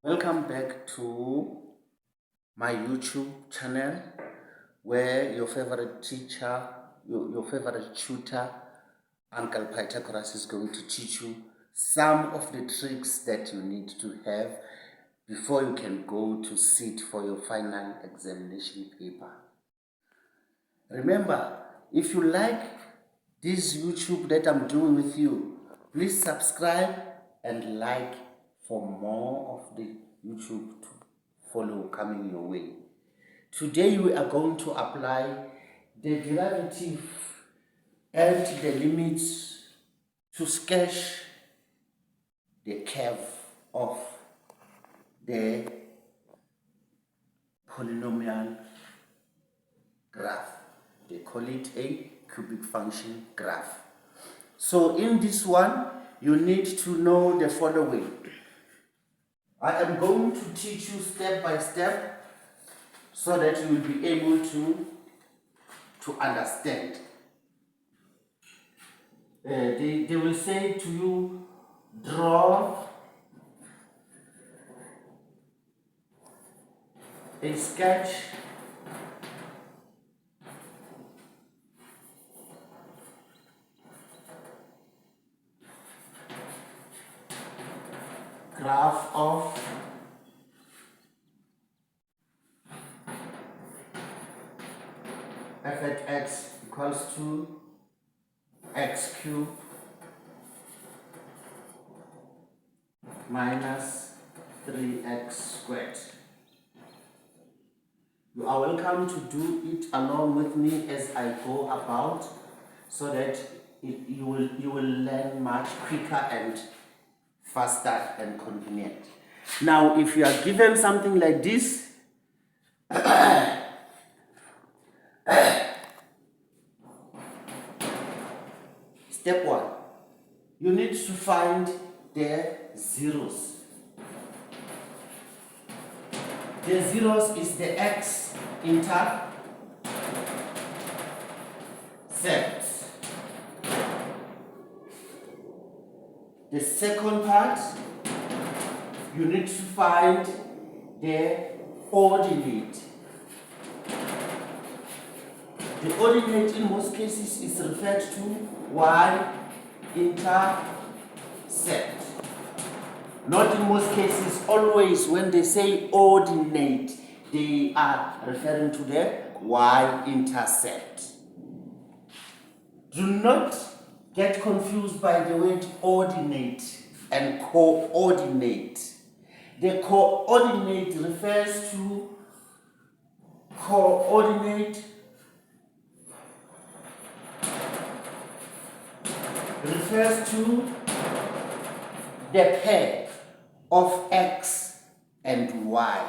Welcome back to my YouTube channel where your favorite teacher, your favorite tutor, Uncle Pythagoras is going to teach you some of the tricks that you need to have before you can go to sit for your final examination paper. Remember, if you like this YouTube that I'm doing with you, please subscribe and like for more of the YouTube to follow coming your way. Today we are going to apply the derivative and the limits to sketch the curve of the polynomial graph. They call it a cubic function graph. So in this one, you need to know the following. I am going to teach you step by step so that you will be able to understand. They will say to you, draw a sketch graph of f at x equals to x cubed minus 3x squared. You are welcome to do it along with me as I go about so that you will learn much quicker and faster and convenient. Now, if you are given something like this, step 1, you need to find the zeros. The zeros is the x intercepts. The second part, you need to find the ordinate. The ordinate in most cases is referred to y-intercept. Not in most cases, always when they say ordinate, they are referring to the y-intercept. Do not get confused by the word ordinate and coordinate. The coordinate refers to the pair of x and y.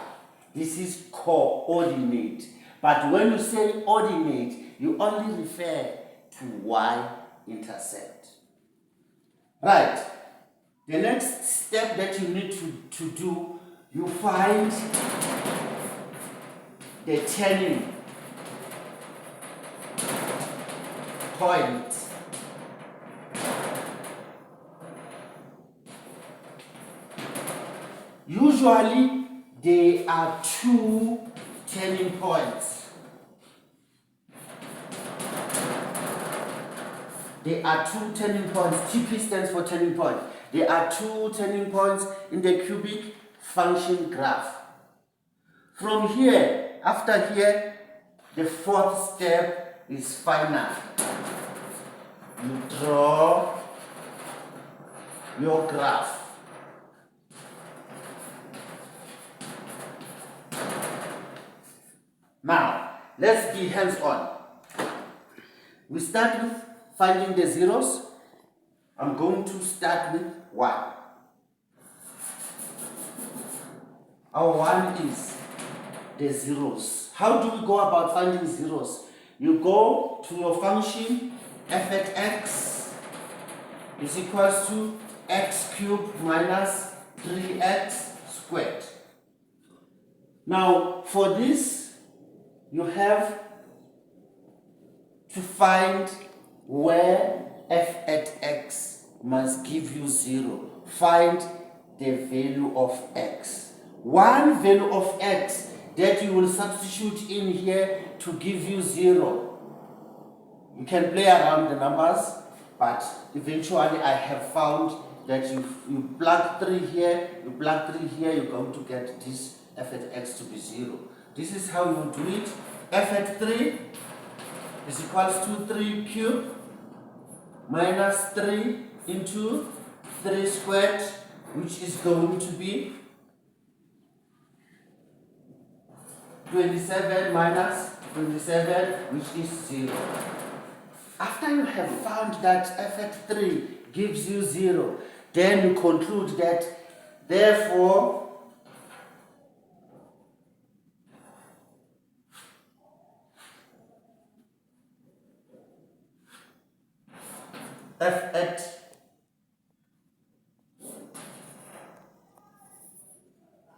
This is coordinate. But when you say ordinate, you only refer to y-intercept. Right. The next step that you need to do, you find the turning point. Usually, there are two turning points. There are two turning points. TP stands for turning point. There are two turning points in the cubic function graph. From here, after here, the fourth step is final. You draw your graph. Now, let's be hands-on. We start with finding the zeros. I'm going to start with 1. Our 1 is the zeros. How do we go about finding zeros? You go to your function f at x is equals to x cubed minus 3x squared. Now, for this, you have to find where f at x must give you 0. Find the value of x. one value of x that you will substitute in here to give you 0. You can play around the numbers, but eventually I have found that you plug 3 here, you plug 3 here, you're going to get this f at x to be 0. This is how you do it. F at 3 is equals to 3 cubed minus 3 into 3 squared, which is going to be 27 minus 27, which is 0. After you have found that f at 3 gives you 0, then you conclude that, therefore, f at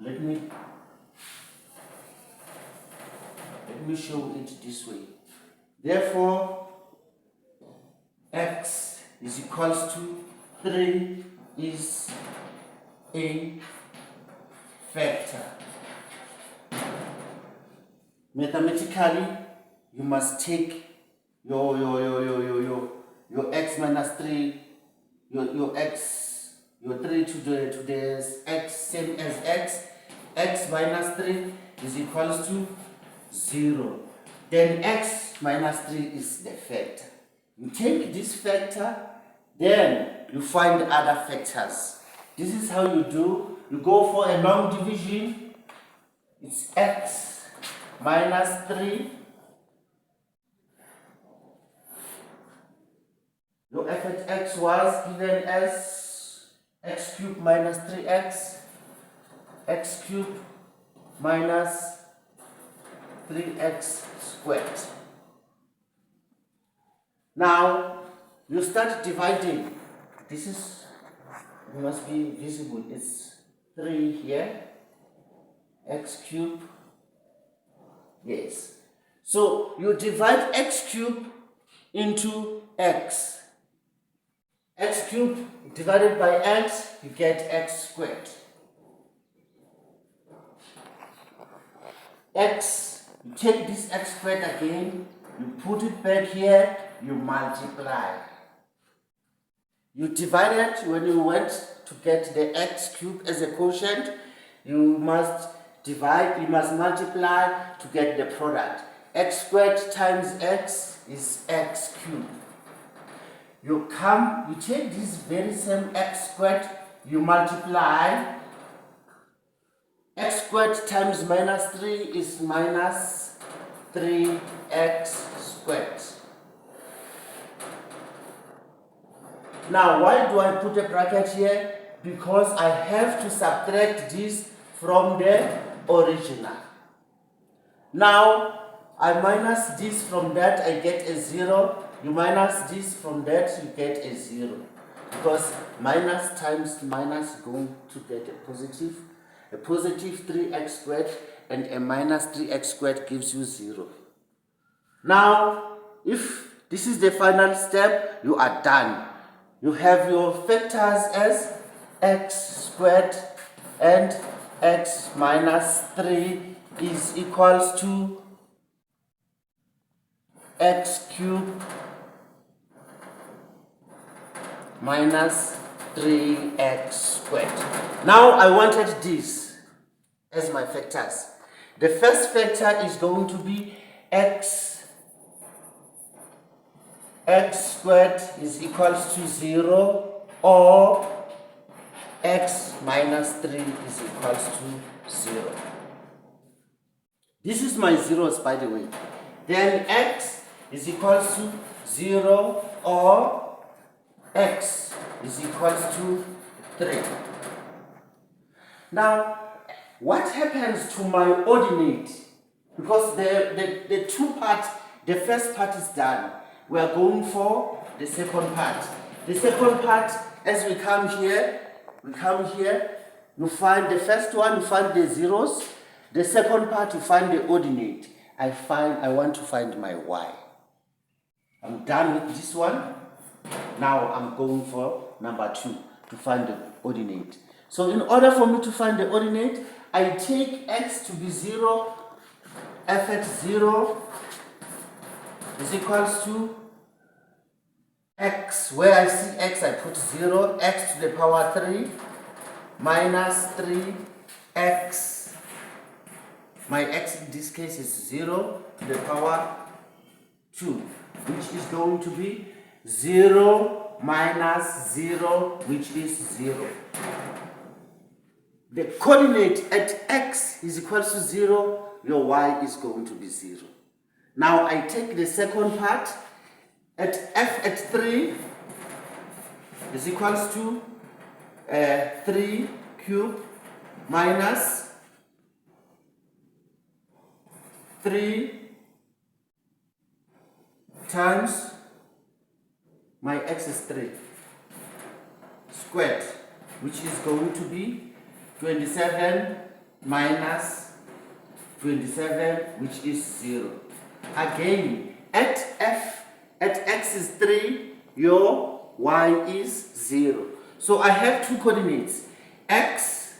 let me show it this way. Therefore, x is equals to 3 is a factor. Mathematically, you must take your x minus 3, your 3 to the x same as x minus 3 is equals to 0. Then x minus 3 is the factor. You take this factor, then you find other factors. This is how you do. You go for a long division. It's x minus 3. Your f at x was given as x cubed minus 3x, x cubed minus 3x squared. Now you start dividing. This is, it must be visible. It's 3 here, x cubed. Yes. So you divide x cubed into x. X cubed divided by x, you get x squared. X, you take this x squared again, you put it back here, you multiply. You divide it when you went to get the x cubed as a quotient, you must divide, you must multiply to get the product. X squared times x is x cubed. You take this very same x squared, you multiply. X squared times minus 3 is minus 3x squared. Now, why do I put a bracket here? Because I have to subtract this from the original. Now, I minus this from that, I get a 0. You minus this from that, you get a 0. Because minus times minus is going to get a positive. A positive 3x squared and a minus 3x squared gives you 0. Now, if this is the final step, you are done. You have your factors as x squared and x minus 3 is equals to x cubed minus 3x squared. Now I wanted this as my factors. The first factor is going to be x squared is equals to 0 or x minus 3 is equals to 0. This is my zeros, by the way. Then x is equals to 0 or x is equals to 3. Now, what happens to my ordinate? Because the two parts, the first part is done. We are going for the second part. The second part, as we come here, you find the first one, you find the zeros. The second part, you find the ordinate. I want to find my y. I'm done with this one. Now I'm going for number 2 to find the ordinate. So in order for me to find the ordinate, I take x to be 0, f at 0 is equals to x. Where I see x, I put 0, x to the power 3 minus 3x. My x in this case is 0 to the power 2, which is going to be 0 minus 0, which is 0. The coordinate at x is equal to 0, your y is going to be 0. Now I take the second part, at f at 3 is equals to 3 cubed minus 3 times my x is 3 squared, which is going to be 27 minus 27, which is 0. Again, at x is 3, your y is 0. So I have two coordinates. X,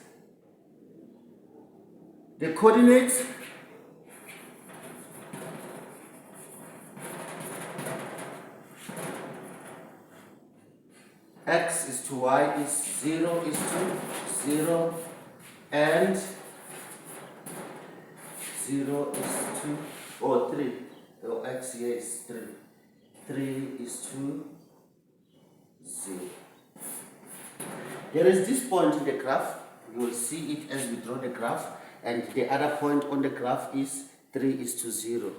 the coordinates x is to y is 0 is to 0 and 0 is to 3. So x here is 3. 3 is to 0. There is this point in the graph. You will see it as we draw the graph, and the other point on the graph is 3 is to 0.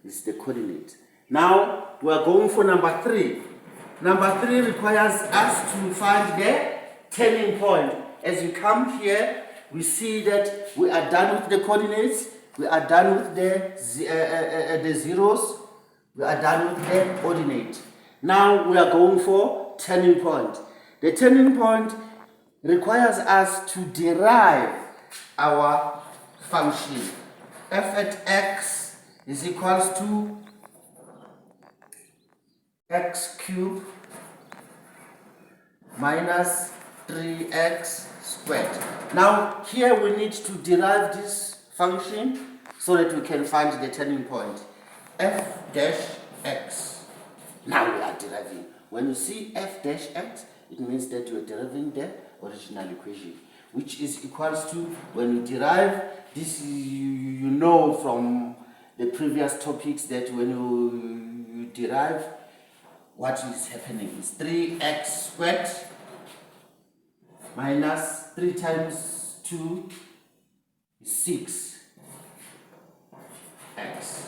This is the coordinate. Now we are going for number 3. Number 3 requires us to find the turning point. As we come here, we see that we are done with the coordinates, we are done with the zeros, we are done with the ordinate. Now we are going for turning point. The turning point requires us to derive our function. F at x is equals to x cubed minus 3x squared. Now here we need to derive this function so that we can find the turning point. F dash x. Now we are deriving. When you see f dash x, it means that you are deriving the original equation, which is equals to, when you derive this, you know from the previous topics that when you derive, what is happening is 3x squared minus 3 times 2 is 6x.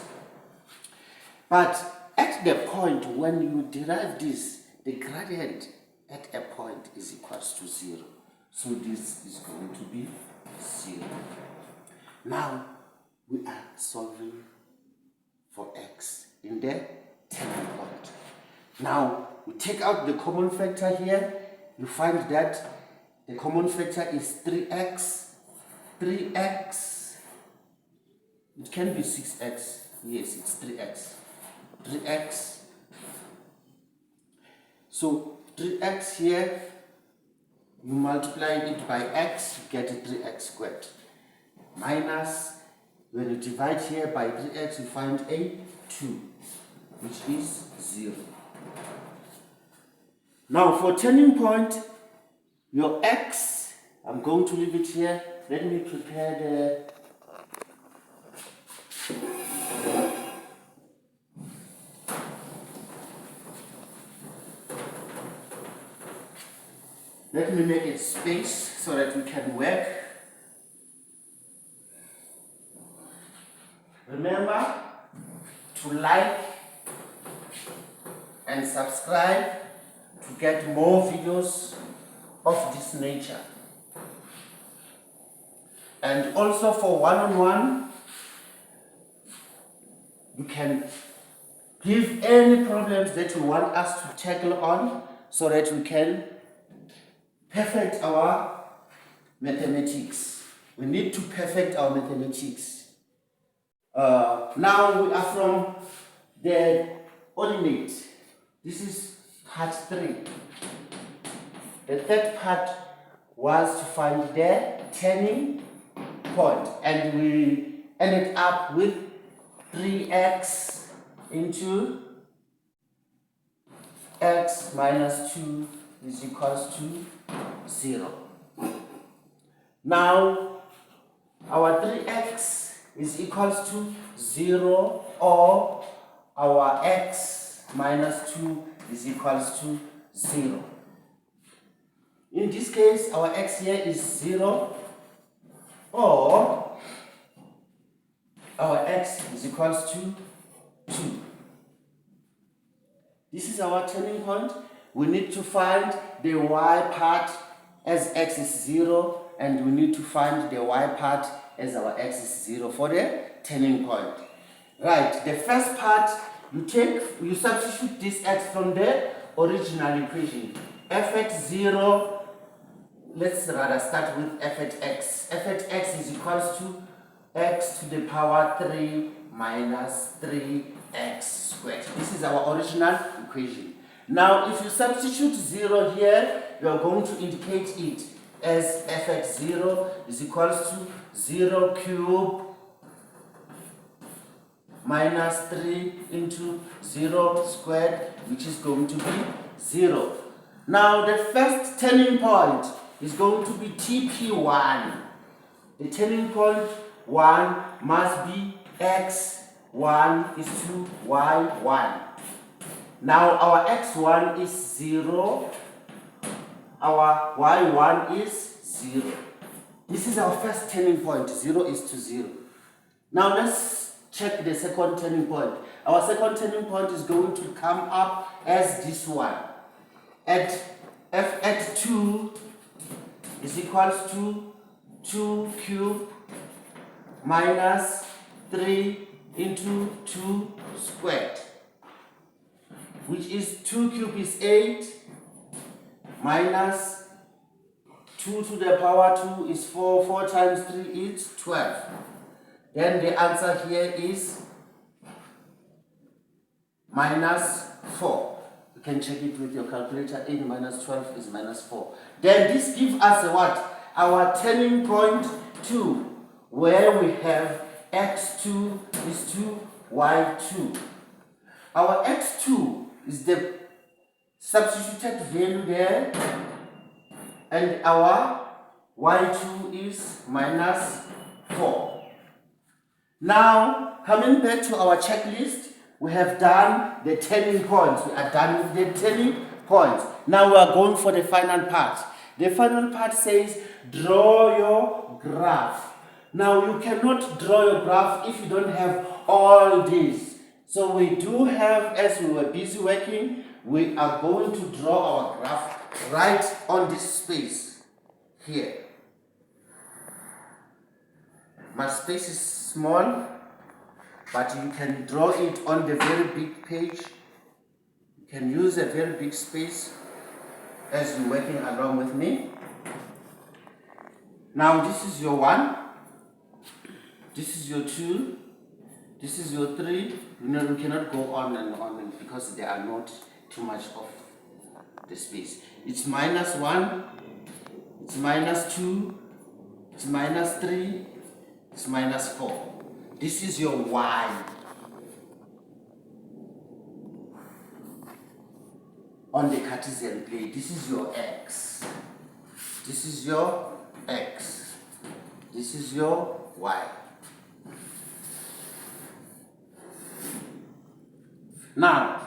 But at the point when you derive this, the gradient at a point is equals to 0. So this is going to be 0. Now we are solving for x in the turning point. Now we take out the common factor here. You find that the common factor is 3x. 3x. It can be 6x. Yes, it's 3x. 3x. So 3x here, you multiply it by x, you get 3x squared. Minus, when you divide here by 3x, you find a 2, which is 0. Now for turning point, your x, I'm going to leave it here. Let me prepare the let me make it space so that we can work. Remember to like and subscribe to get more videos of this nature. And also for one-on-one, you can give any problems that you want us to tackle on so that we can perfect our mathematics. We need to perfect our mathematics. Now we are from the ordinate. This is part 3. The third part was to find the turning point, and we ended up with 3x into x minus 2 is equals to 0. Now, our 3x is equals to 0, or our x minus 2 is equals to 0. In this case, our x here is 0, or our x is equals to 2. This is our turning point. We need to find the y part as x is 0, and we need to find the y part as our x is 0 for the turning point. Right, the first part, you substitute this x from the original equation. F at 0, let's rather start with f at x. F at x is equals to x to the power 3 minus 3x squared. This is our original equation. Now, if you substitute 0 here, you are going to indicate it as f at 0 is equals to 0 cubed minus 3 into 0 squared, which is going to be 0. Now, the first turning point is going to be TP1. The turning point 1 must be x1 is to y1. Now, our x1 is 0, our y1 is 0. This is our first turning point, 0 is to 0. Now, let's check the second turning point. Our second turning point is going to come up as this one. At f at 2 is equals to 2 cubed minus 3 into 2 squared, which is 2 cubed is 8 minus 2 to the power 2 is 4. 4 times 3 is 12. Then the answer here is minus 4. You can check it with your calculator. 8 minus 12 is minus 4. Then this gives us a what? Our turning point 2, where we have x2 is to y2. Our x2 is the substituted value there, and our y2 is minus 4. Now, coming back to our checklist, we have done the turning points. We are done with the turning points. Now we are going for the final part. The final part says, draw your graph. Now, you cannot draw your graph if you don't have all these. So we do have, as we were busy working, we are going to draw our graph right on this space here. My space is small, but you can draw it on the very big page. You can use a very big space as you're working along with me. Now, this is your 1, this is your 2, this is your 3. You cannot go on and on because they are not too much of the space. It's minus 1, it's minus 2, it's minus 3, it's minus 4. This is your y. On the Cartesian plane, this is your x. This is your x. This is your y. Now,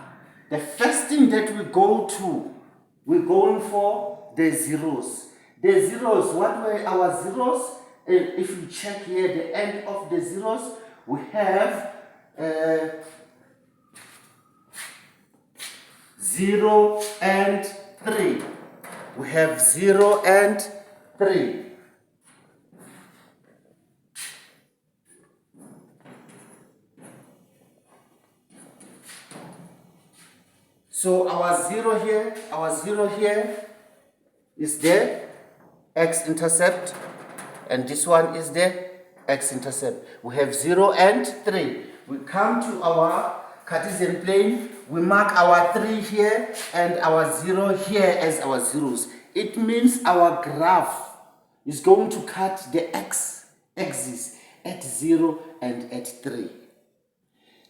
the first thing that we go to, we're going for the zeros. The zeros, what were our zeros? If you check here, the end of the zeros, we have 0 and 3. We have 0 and 3. So our 0 here is the x-intercept, and this one is the x-intercept. We have 0 and 3. We come to our Cartesian plane, we mark our 3 here and our 0 here as our zeros. It means our graph is going to cut the x axis at 0 and at 3.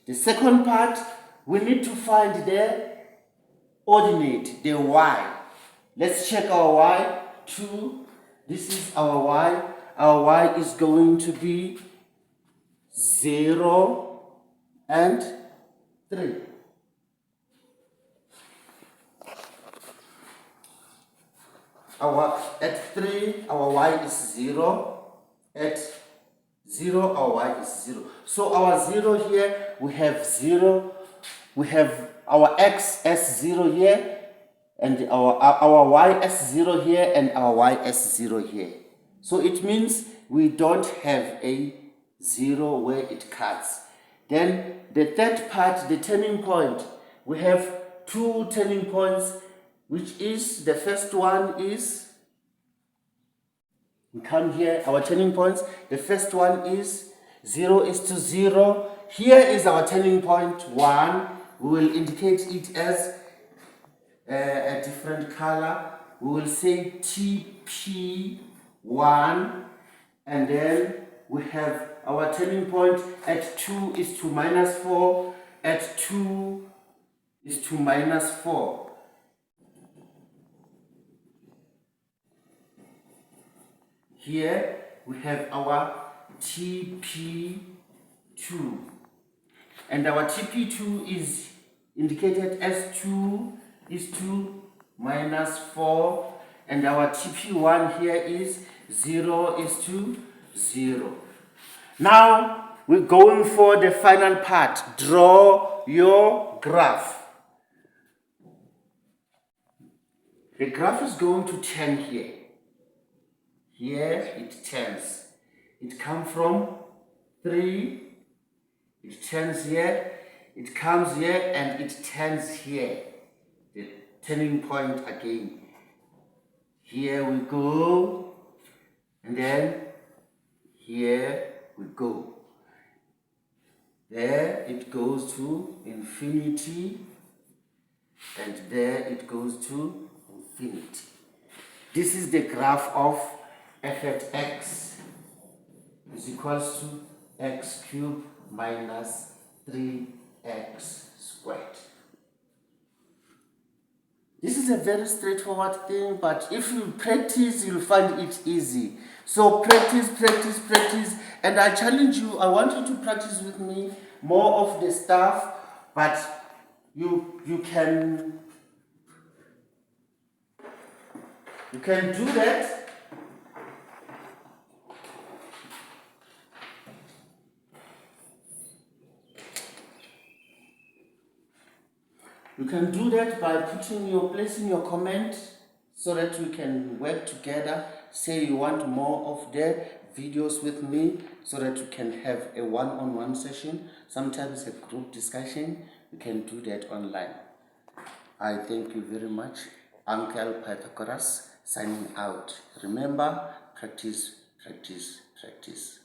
The second part, we need to find the ordinate, the y. Let's check our y. 2, this is our y. Our y is going to be 0 and 3. At 3, our y is 0. At 0, our y is 0. So our 0 here, we have 0. We have our x as 0 here, and our y as 0 here, and our y as 0 here. So it means we don't have a 0 where it cuts. Then the third part, the turning point, we have 2 turning points, which is, the first one is, we come here, our turning points. The first one is 0 is to 0. Here is our turning point 1. We will indicate it as a different color. We will say TP1, and then we have our turning point at 2 is to -4. At 2 is to -4. Here we have our TP2, and our TP2 is indicated as 2 is to -4, and our TP1 here is 0 is to 0. Now we're going for the final part. Draw your graph. The graph is going to turn here. Here it turns. It comes from 3, it turns here, it comes here, and it turns here. The turning point again. Here we go, and then here we go. There it goes to infinity, and there it goes to infinity. This is the graph of f at x is equals to x cubed minus 3x squared. This is a very straightforward thing, but if you practice, you'll find it easy. So practice, practice, practice, and I challenge you, I want you to practice with me more of the stuff, but you can do that. You can do that by placing your comment so that we can work together. Say you want more of the videos with me so that you can have a one-on-one session, sometimes a group discussion. You can do that online. I thank you very much. Uncle Pythagoras signing out. Remember, practice, practice, practice.